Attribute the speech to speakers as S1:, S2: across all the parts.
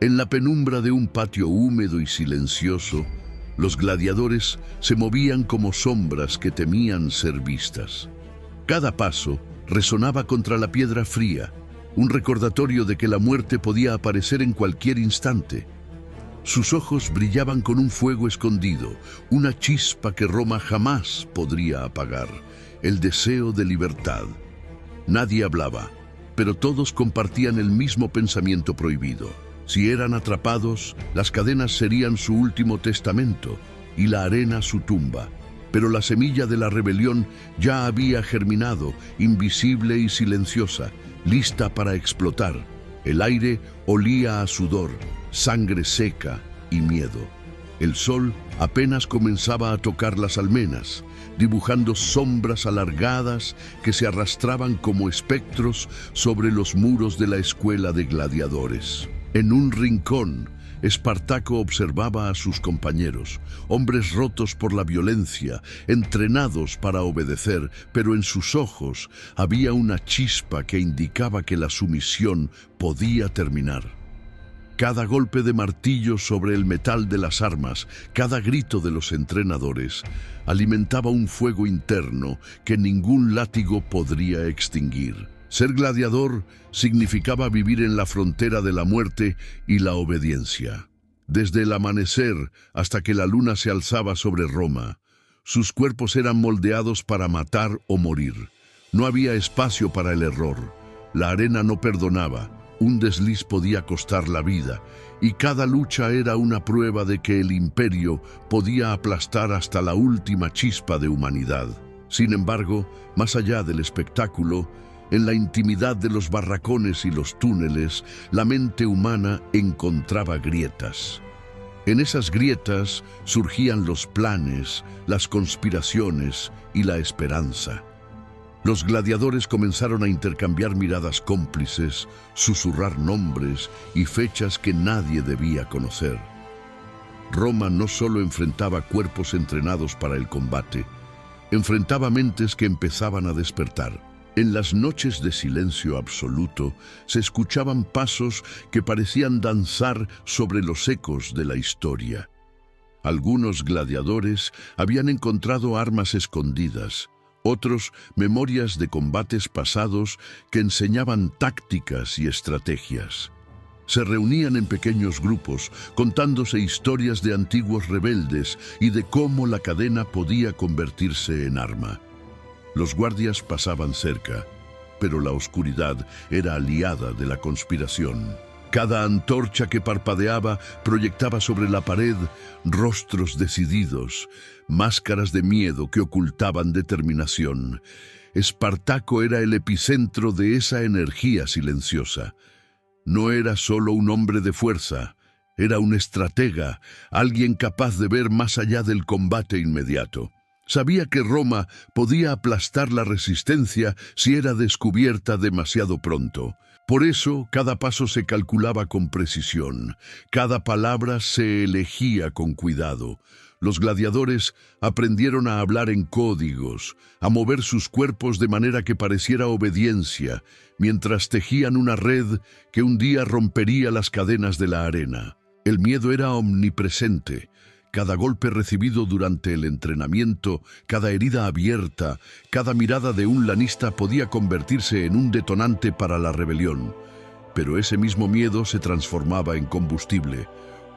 S1: En la penumbra de un patio húmedo y silencioso, los gladiadores se movían como sombras que temían ser vistas. Cada paso resonaba contra la piedra fría, un recordatorio de que la muerte podía aparecer en cualquier instante. Sus ojos brillaban con un fuego escondido, una chispa que Roma jamás podría apagar, el deseo de libertad. Nadie hablaba, pero todos compartían el mismo pensamiento prohibido. Si eran atrapados, las cadenas serían su último testamento y la arena su tumba. Pero la semilla de la rebelión ya había germinado, invisible y silenciosa, lista para explotar. El aire olía a sudor, sangre seca y miedo. El sol apenas comenzaba a tocar las almenas, dibujando sombras alargadas que se arrastraban como espectros sobre los muros de la escuela de gladiadores. En un rincón, Espartaco observaba a sus compañeros, hombres rotos por la violencia, entrenados para obedecer, pero en sus ojos había una chispa que indicaba que la sumisión podía terminar. Cada golpe de martillo sobre el metal de las armas, cada grito de los entrenadores, alimentaba un fuego interno que ningún látigo podría extinguir. Ser gladiador significaba vivir en la frontera de la muerte y la obediencia. Desde el amanecer hasta que la luna se alzaba sobre Roma, sus cuerpos eran moldeados para matar o morir. No había espacio para el error. La arena no perdonaba. Un desliz podía costar la vida, y cada lucha era una prueba de que el imperio podía aplastar hasta la última chispa de humanidad. Sin embargo, más allá del espectáculo, en la intimidad de los barracones y los túneles, la mente humana encontraba grietas. En esas grietas surgían los planes, las conspiraciones y la esperanza. Los gladiadores comenzaron a intercambiar miradas cómplices, susurrar nombres y fechas que nadie debía conocer. Roma no solo enfrentaba cuerpos entrenados para el combate, enfrentaba mentes que empezaban a despertar. En las noches de silencio absoluto se escuchaban pasos que parecían danzar sobre los ecos de la historia. Algunos gladiadores habían encontrado armas escondidas, otros memorias de combates pasados que enseñaban tácticas y estrategias. Se reunían en pequeños grupos, contándose historias de antiguos rebeldes y de cómo la cadena podía convertirse en arma. Los guardias pasaban cerca, pero la oscuridad era aliada de la conspiración. Cada antorcha que parpadeaba proyectaba sobre la pared rostros decididos, máscaras de miedo que ocultaban determinación. Espartaco era el epicentro de esa energía silenciosa. No era solo un hombre de fuerza, era un estratega, alguien capaz de ver más allá del combate inmediato. Sabía que Roma podía aplastar la resistencia si era descubierta demasiado pronto. Por eso, cada paso se calculaba con precisión, cada palabra se elegía con cuidado. Los gladiadores aprendieron a hablar en códigos, a mover sus cuerpos de manera que pareciera obediencia, mientras tejían una red que un día rompería las cadenas de la arena. El miedo era omnipresente. Cada golpe recibido durante el entrenamiento, cada herida abierta, cada mirada de un lanista podía convertirse en un detonante para la rebelión. Pero ese mismo miedo se transformaba en combustible,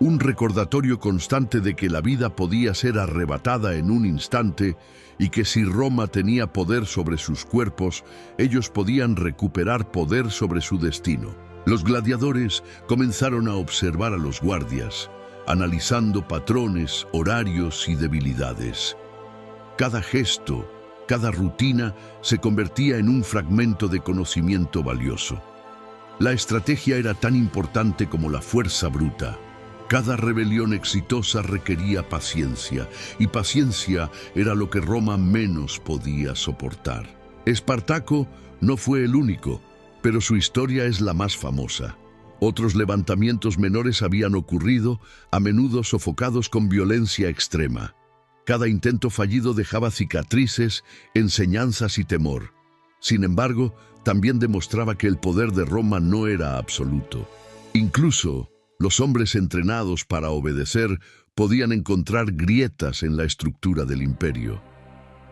S1: un recordatorio constante de que la vida podía ser arrebatada en un instante y que si Roma tenía poder sobre sus cuerpos, ellos podían recuperar poder sobre su destino. Los gladiadores comenzaron a observar a los guardias, analizando patrones, horarios y debilidades. Cada gesto, cada rutina se convertía en un fragmento de conocimiento valioso. La estrategia era tan importante como la fuerza bruta. Cada rebelión exitosa requería paciencia, y paciencia era lo que Roma menos podía soportar. Espartaco no fue el único, pero su historia es la más famosa. Otros levantamientos menores habían ocurrido, a menudo sofocados con violencia extrema. Cada intento fallido dejaba cicatrices, enseñanzas y temor. Sin embargo, también demostraba que el poder de Roma no era absoluto. Incluso, Los hombres entrenados para obedecer podían encontrar grietas en la estructura del imperio.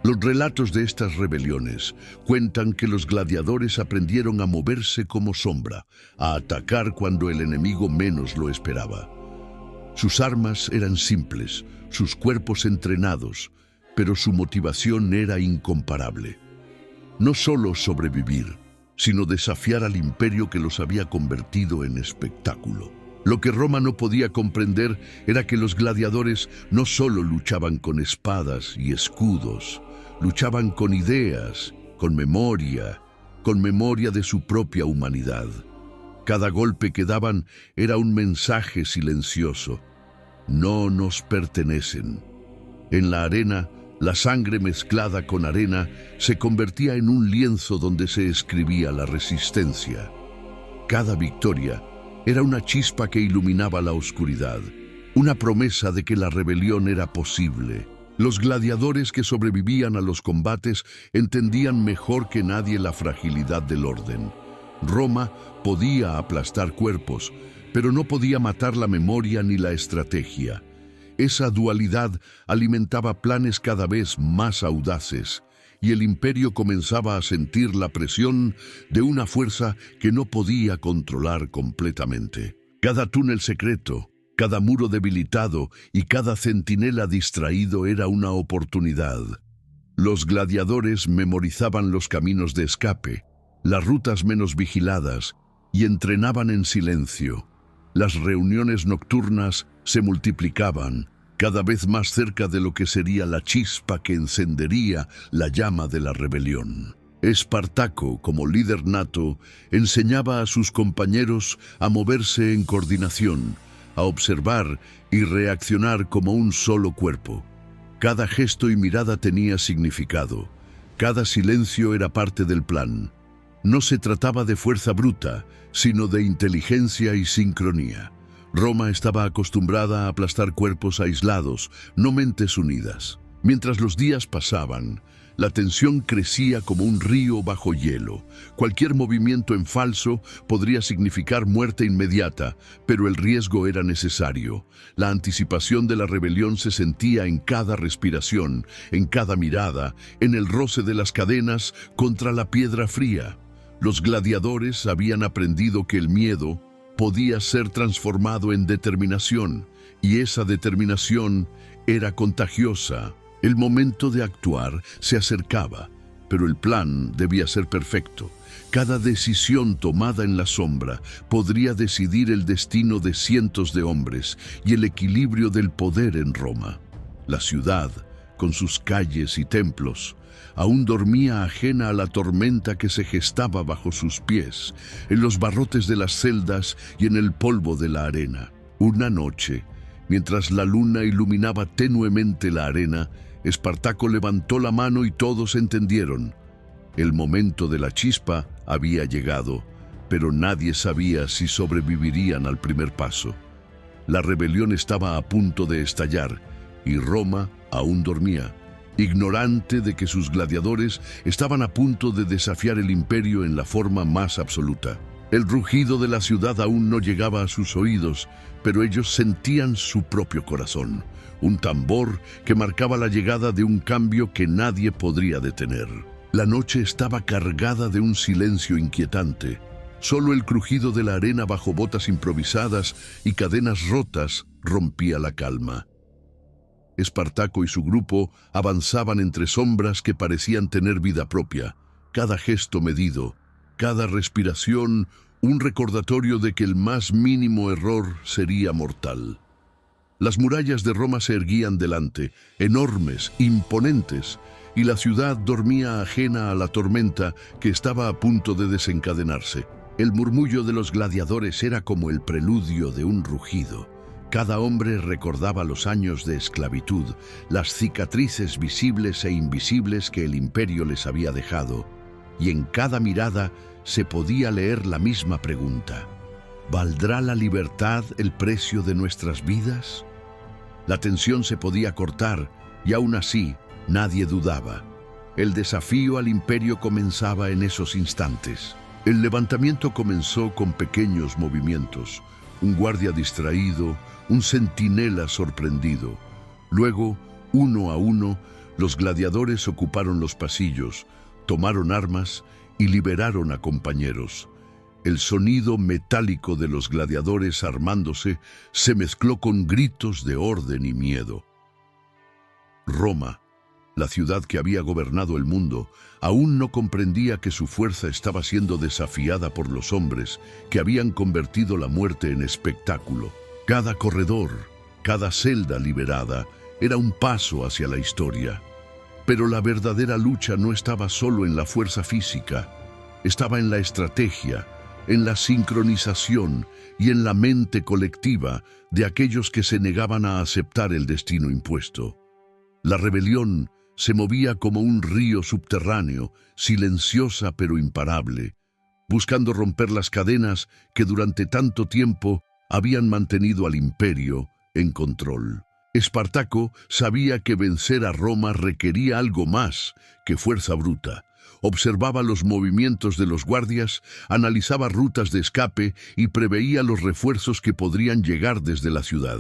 S1: Los relatos de estas rebeliones cuentan que los gladiadores aprendieron a moverse como sombra, a atacar cuando el enemigo menos lo esperaba. Sus armas eran simples, sus cuerpos entrenados, pero su motivación era incomparable. No solo sobrevivir, sino desafiar al imperio que los había convertido en espectáculo. Lo que Roma no podía comprender era que los gladiadores no solo luchaban con espadas y escudos, luchaban con ideas, con memoria de su propia humanidad. Cada golpe que daban era un mensaje silencioso. No nos pertenecen. En la arena, la sangre mezclada con arena se convertía en un lienzo donde se escribía la resistencia. Cada victoria era una chispa que iluminaba la oscuridad, una promesa de que la rebelión era posible. Los gladiadores que sobrevivían a los combates entendían mejor que nadie la fragilidad del orden. Roma podía aplastar cuerpos, pero no podía matar la memoria ni la estrategia. Esa dualidad alimentaba planes cada vez más audaces, y el imperio comenzaba a sentir la presión de una fuerza que no podía controlar completamente. Cada túnel secreto, cada muro debilitado y cada centinela distraído era una oportunidad. Los gladiadores memorizaban los caminos de escape, las rutas menos vigiladas, y entrenaban en silencio. Las reuniones nocturnas se multiplicaban, cada vez más cerca de lo que sería la chispa que encendería la llama de la rebelión. Espartaco, como líder nato, enseñaba a sus compañeros a moverse en coordinación, a observar y reaccionar como un solo cuerpo. Cada gesto y mirada tenía significado. Cada silencio era parte del plan. No se trataba de fuerza bruta, sino de inteligencia y sincronía. Roma estaba acostumbrada a aplastar cuerpos aislados, no mentes unidas. Mientras los días pasaban, la tensión crecía como un río bajo hielo. Cualquier movimiento en falso podría significar muerte inmediata, pero el riesgo era necesario. La anticipación de la rebelión se sentía en cada respiración, en cada mirada, en el roce de las cadenas contra la piedra fría. Los gladiadores habían aprendido que el miedo podía ser transformado en determinación, y esa determinación era contagiosa. El momento de actuar se acercaba, pero el plan debía ser perfecto. Cada decisión tomada en la sombra podría decidir el destino de cientos de hombres y el equilibrio del poder en Roma. La ciudad, con sus calles y templos, aún dormía ajena a la tormenta que se gestaba bajo sus pies, en los barrotes de las celdas y en el polvo de la arena. Una noche, mientras la luna iluminaba tenuemente la arena, Espartaco levantó la mano y todos entendieron. El momento de la chispa había llegado, pero nadie sabía si sobrevivirían al primer paso. La rebelión estaba a punto de estallar y Roma aún dormía, ignorante de que sus gladiadores estaban a punto de desafiar el imperio en la forma más absoluta. El rugido de la ciudad aún no llegaba a sus oídos, pero ellos sentían su propio corazón, un tambor que marcaba la llegada de un cambio que nadie podría detener. La noche estaba cargada de un silencio inquietante. Solo el crujido de la arena bajo botas improvisadas y cadenas rotas rompía la calma. Espartaco y su grupo avanzaban entre sombras que parecían tener vida propia, cada gesto medido, cada respiración un recordatorio de que el más mínimo error sería mortal. Las murallas de Roma se erguían delante, enormes, imponentes, y la ciudad dormía ajena a la tormenta que estaba a punto de desencadenarse. El murmullo de los gladiadores era como el preludio de un rugido. Cada hombre recordaba los años de esclavitud, las cicatrices visibles e invisibles que el imperio les había dejado, y en cada mirada se podía leer la misma pregunta: ¿valdrá la libertad el precio de nuestras vidas? La tensión se podía cortar, y aún así nadie dudaba. El desafío al imperio comenzaba en esos instantes. El levantamiento comenzó con pequeños movimientos, un guardia distraído, un centinela sorprendido. Luego, uno a uno, los gladiadores ocuparon los pasillos, tomaron armas y liberaron a compañeros. El sonido metálico de los gladiadores armándose se mezcló con gritos de orden y miedo. Roma, la ciudad que había gobernado el mundo, aún no comprendía que su fuerza estaba siendo desafiada por los hombres que habían convertido la muerte en espectáculo. Cada corredor, cada celda liberada, era un paso hacia la historia. Pero la verdadera lucha no estaba solo en la fuerza física, estaba en la estrategia, en la sincronización y en la mente colectiva de aquellos que se negaban a aceptar el destino impuesto. La rebelión se movía como un río subterráneo, silenciosa pero imparable, buscando romper las cadenas que durante tanto tiempo habían mantenido al imperio en control. Espartaco sabía que vencer a Roma requería algo más que fuerza bruta. Observaba los movimientos de los guardias, analizaba rutas de escape y preveía los refuerzos que podrían llegar desde la ciudad.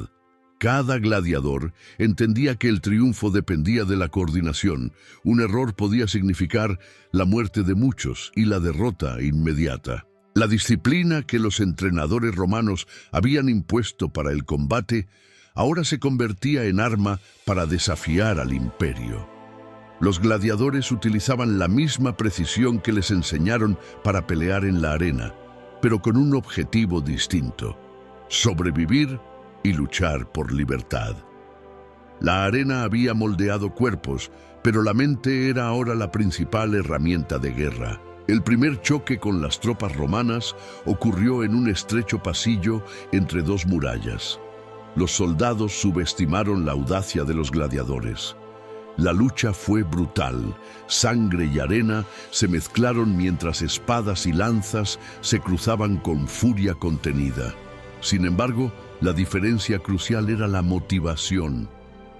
S1: Cada gladiador entendía que el triunfo dependía de la coordinación. Un error podía significar la muerte de muchos y la derrota inmediata. La disciplina que los entrenadores romanos habían impuesto para el combate ahora se convertía en arma para desafiar al imperio. Los gladiadores utilizaban la misma precisión que les enseñaron para pelear en la arena, pero con un objetivo distinto: sobrevivir y luchar por libertad. La arena había moldeado cuerpos, pero la mente era ahora la principal herramienta de guerra. El primer choque con las tropas romanas ocurrió en un estrecho pasillo entre dos murallas. Los soldados subestimaron la audacia de los gladiadores. La lucha fue brutal. Sangre y arena se mezclaron mientras espadas y lanzas se cruzaban con furia contenida. Sin embargo, la diferencia crucial era la motivación.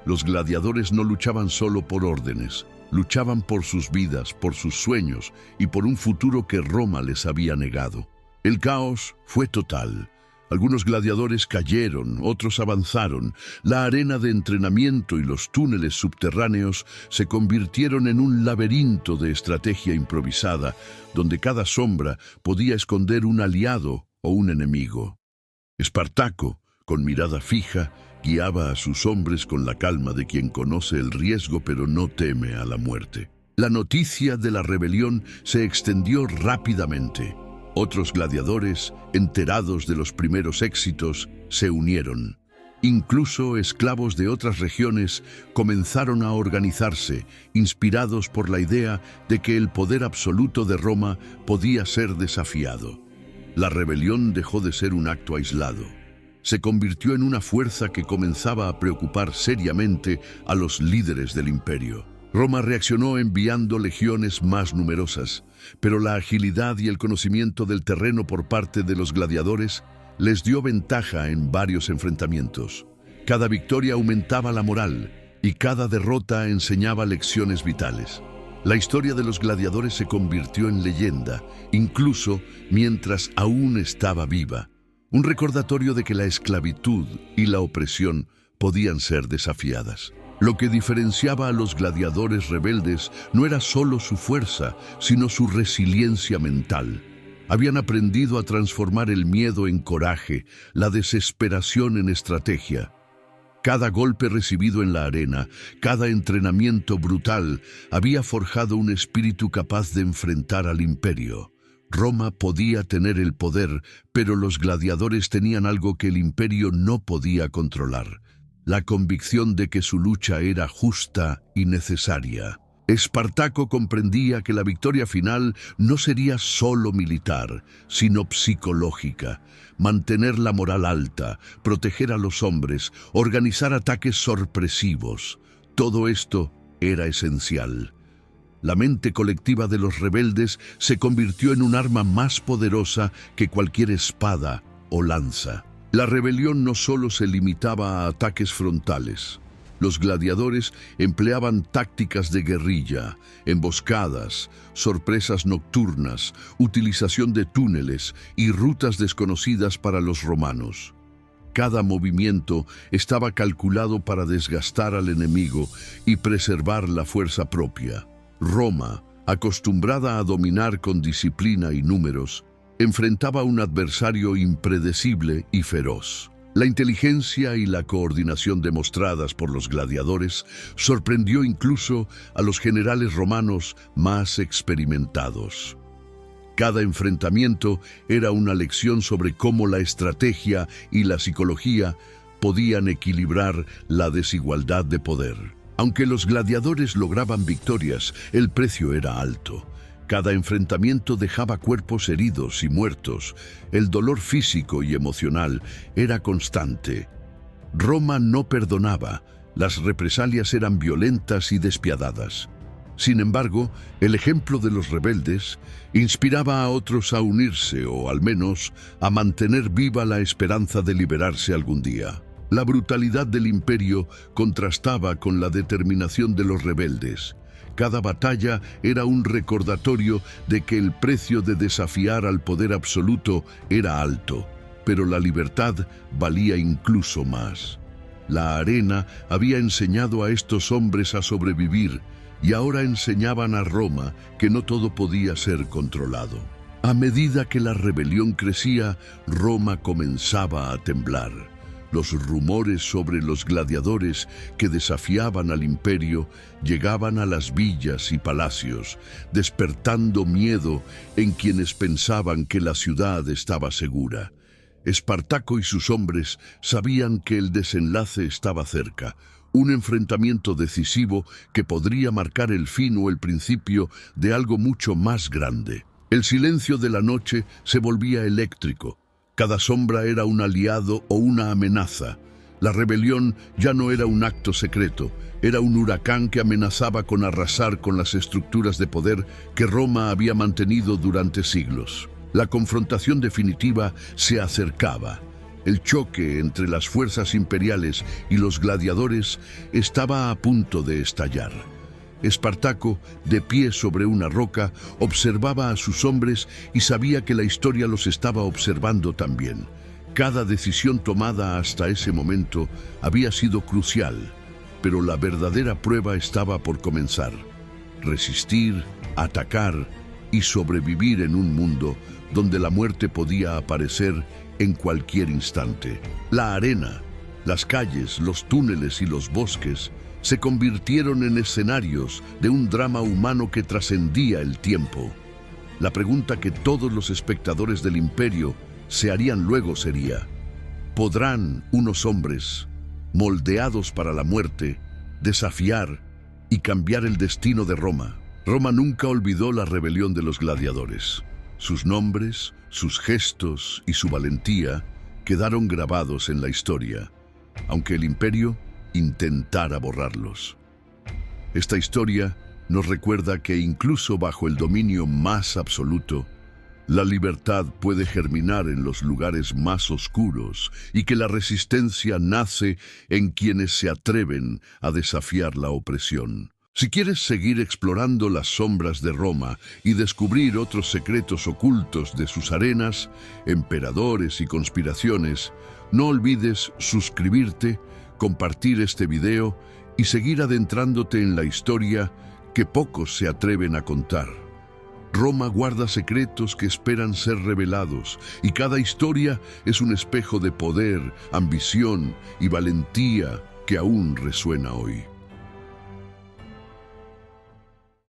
S1: Los gladiadores no luchaban solo por órdenes, luchaban por sus vidas, por sus sueños y por un futuro que Roma les había negado. El caos fue total. Algunos gladiadores cayeron, otros avanzaron. La arena de entrenamiento y los túneles subterráneos se convirtieron en un laberinto de estrategia improvisada, donde cada sombra podía esconder un aliado o un enemigo. Espartaco, con mirada fija, guiaba a sus hombres con la calma de quien conoce el riesgo pero no teme a la muerte. La noticia de la rebelión se extendió rápidamente. Otros gladiadores, enterados de los primeros éxitos, se unieron. Incluso esclavos de otras regiones comenzaron a organizarse, inspirados por la idea de que el poder absoluto de Roma podía ser desafiado. La rebelión dejó de ser un acto aislado. Se convirtió en una fuerza que comenzaba a preocupar seriamente a los líderes del imperio. Roma reaccionó enviando legiones más numerosas, pero la agilidad y el conocimiento del terreno por parte de los gladiadores les dio ventaja en varios enfrentamientos. Cada victoria aumentaba la moral y cada derrota enseñaba lecciones vitales. La historia de los gladiadores se convirtió en leyenda, incluso mientras aún estaba viva. Un recordatorio de que la esclavitud y la opresión podían ser desafiadas. Lo que diferenciaba a los gladiadores rebeldes no era solo su fuerza, sino su resiliencia mental. Habían aprendido a transformar el miedo en coraje, la desesperación en estrategia. Cada golpe recibido en la arena, cada entrenamiento brutal, había forjado un espíritu capaz de enfrentar al imperio. Roma podía tener el poder, pero los gladiadores tenían algo que el imperio no podía controlar: la convicción de que su lucha era justa y necesaria. Espartaco comprendía que la victoria final no sería solo militar, sino psicológica. Mantener la moral alta, proteger a los hombres, organizar ataques sorpresivos. Todo esto era esencial. La mente colectiva de los rebeldes se convirtió en un arma más poderosa que cualquier espada o lanza. La rebelión no solo se limitaba a ataques frontales. Los gladiadores empleaban tácticas de guerrilla, emboscadas, sorpresas nocturnas, utilización de túneles y rutas desconocidas para los romanos. Cada movimiento estaba calculado para desgastar al enemigo y preservar la fuerza propia. Roma, acostumbrada a dominar con disciplina y números, enfrentaba a un adversario impredecible y feroz. La inteligencia y la coordinación demostradas por los gladiadores sorprendió incluso a los generales romanos más experimentados. Cada enfrentamiento era una lección sobre cómo la estrategia y la psicología podían equilibrar la desigualdad de poder. Aunque los gladiadores lograban victorias, el precio era alto. Cada enfrentamiento dejaba cuerpos heridos y muertos. El dolor físico y emocional era constante. Roma no perdonaba. Las represalias eran violentas y despiadadas. Sin embargo, el ejemplo de los rebeldes inspiraba a otros a unirse o, al menos, a mantener viva la esperanza de liberarse algún día. La brutalidad del imperio contrastaba con la determinación de los rebeldes. Cada batalla era un recordatorio de que el precio de desafiar al poder absoluto era alto, pero la libertad valía incluso más. La arena había enseñado a estos hombres a sobrevivir y ahora enseñaban a Roma que no todo podía ser controlado. A medida que la rebelión crecía, Roma comenzaba a temblar. Los rumores sobre los gladiadores que desafiaban al imperio llegaban a las villas y palacios, despertando miedo en quienes pensaban que la ciudad estaba segura. Espartaco y sus hombres sabían que el desenlace estaba cerca, un enfrentamiento decisivo que podría marcar el fin o el principio de algo mucho más grande. El silencio de la noche se volvía eléctrico. Cada sombra era un aliado o una amenaza. La rebelión ya no era un acto secreto, era un huracán que amenazaba con arrasar con las estructuras de poder que Roma había mantenido durante siglos. La confrontación definitiva se acercaba. El choque entre las fuerzas imperiales y los gladiadores estaba a punto de estallar. Espartaco, de pie sobre una roca, observaba a sus hombres y sabía que la historia los estaba observando también. Cada decisión tomada hasta ese momento había sido crucial, pero la verdadera prueba estaba por comenzar. Resistir, atacar y sobrevivir en un mundo donde la muerte podía aparecer en cualquier instante. La arena, las calles, los túneles y los bosques se convirtieron en escenarios de un drama humano que trascendía el tiempo. La pregunta que todos los espectadores del imperio se harían luego sería: ¿podrán unos hombres, moldeados para la muerte, desafiar y cambiar el destino de Roma? Roma nunca olvidó la rebelión de los gladiadores. Sus nombres, sus gestos y su valentía quedaron grabados en la historia, aunque el imperio intentara borrarlos. Esta historia nos recuerda que incluso bajo el dominio más absoluto, la libertad puede germinar en los lugares más oscuros y que la resistencia nace en quienes se atreven a desafiar la opresión. Si quieres seguir explorando las sombras de Roma y descubrir otros secretos ocultos de sus arenas, emperadores y conspiraciones, no olvides suscribirte, compartir este video y seguir adentrándote en la historia que pocos se atreven a contar. Roma guarda secretos que esperan ser revelados, y cada historia es un espejo de poder, ambición y valentía que aún resuena hoy.